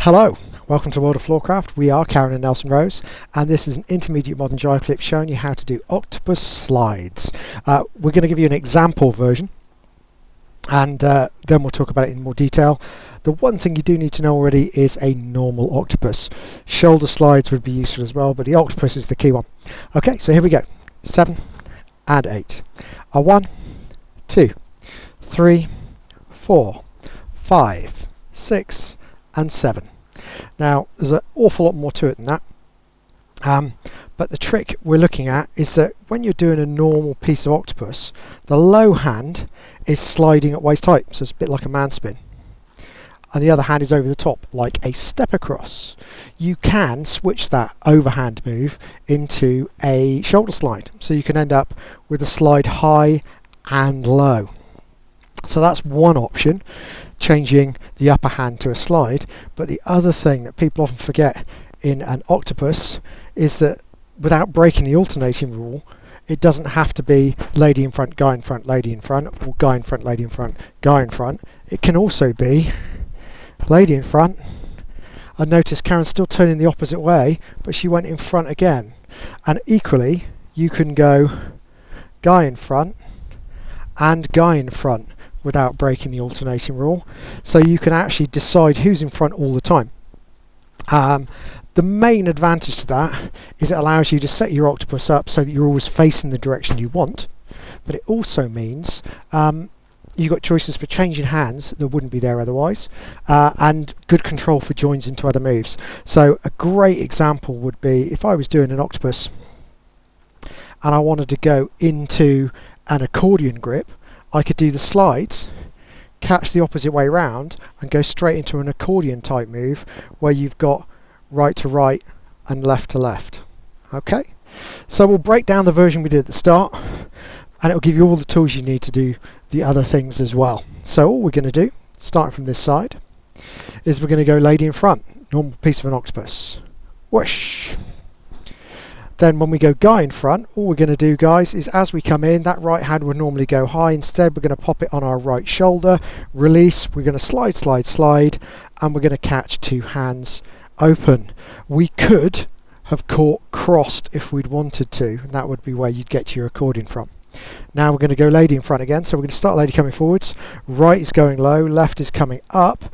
Hello, welcome to World of Floorcraft. We are Karen and Nelson Rose, and this is an Intermediate Modern Jive Clip showing you how to do Octopus Slides. We're going to give you an example version, and then we'll talk about it in more detail. The one thing you do need to know already is a normal octopus. Shoulder slides would be useful as well, but the octopus is the key one. Okay, so here we go. 7 and 8. 1, 2, 3, 4, 5, 6, and 7. Now there's an awful lot more to it than that, but the trick we're looking at is that when you're doing a normal piece of octopus, the low hand is sliding at waist height, so it's a bit like a man spin, and the other hand is over the top like a step across. You can switch that overhand move into a shoulder slide, so you can end up with a slide high and low. So that's one option, changing the upper hand to a slide. But the other thing that people often forget in an octopus is that without breaking the alternating rule, it doesn't have to be lady in front, guy in front, lady in front, or guy in front, lady in front, guy in front. It can also be lady in front. I noticed Karen's still turning the opposite way, but she went in front again. And equally, you can go guy in front and guy in front without breaking the alternating rule, so you can actually decide who's in front all the time. The main advantage to that is it allows you to set your octopus up so that you're always facing the direction you want, but it also means you've got choices for changing hands that wouldn't be there otherwise, and good control for joins into other moves. So a great example would be if I was doing an octopus and I wanted to go into an accordion grip, I could do the slides, catch the opposite way round, and go straight into an accordion type move where you've got right to right and left to left. Okay, so we'll break down the version we did at the start, and it will give you all the tools you need to do the other things as well. So all we're going to do, starting from this side, is we're going to go lady in front, normal piece of an octopus, whoosh. Then when we go guy in front, all we're going to do, guys, is as we come in, that right hand would normally go high. Instead, we're going to pop it on our right shoulder, release, we're going to slide, slide, slide, and we're going to catch two hands open. We could have caught crossed if we'd wanted to, and that would be where you'd get your accordion from. Now we're going to go lady in front again, so we're going to start lady coming forwards, right is going low, left is coming up,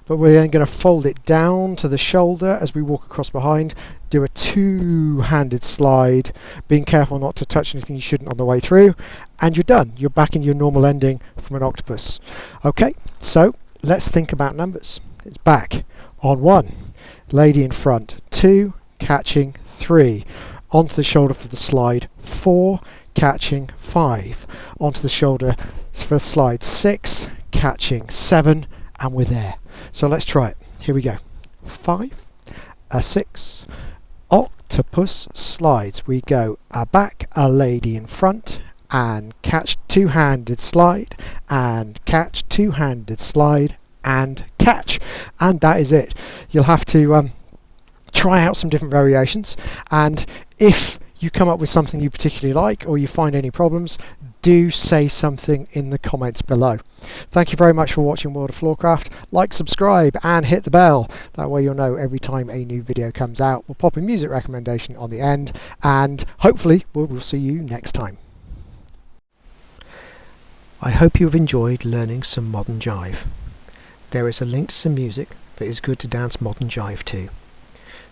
but we're then going to fold it down to the shoulder as we walk across behind, do a two-handed slide, being careful not to touch anything you shouldn't on the way through, and you're done. You're back in your normal ending from an octopus. Okay, so let's think about numbers. It's back on 1, lady in front, 2, catching 3, onto the shoulder for the slide, 4, catching 5, onto the shoulder for the slide, 6, catching 7, and we're there. So let's try it. Here we go. 5, a 6, octopus slides. We go a back, a lady in front, and catch two-handed slide, and catch two-handed slide, and catch. And that is it. You'll have to try out some different variations, and if you come up with something you particularly like or you find any problems, do say something in the comments below. Thank you very much for watching World of Floorcraft. Like, subscribe and hit the bell. That way you'll know every time a new video comes out. We'll pop a music recommendation on the end, and hopefully we'll see you next time. I hope you've enjoyed learning some modern jive. There is a link to some music that is good to dance modern jive to.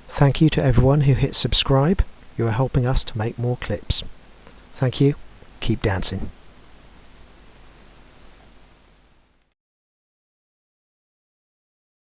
Thank you to everyone who hit subscribe. You are helping us to make more clips. Thank you. Keep dancing.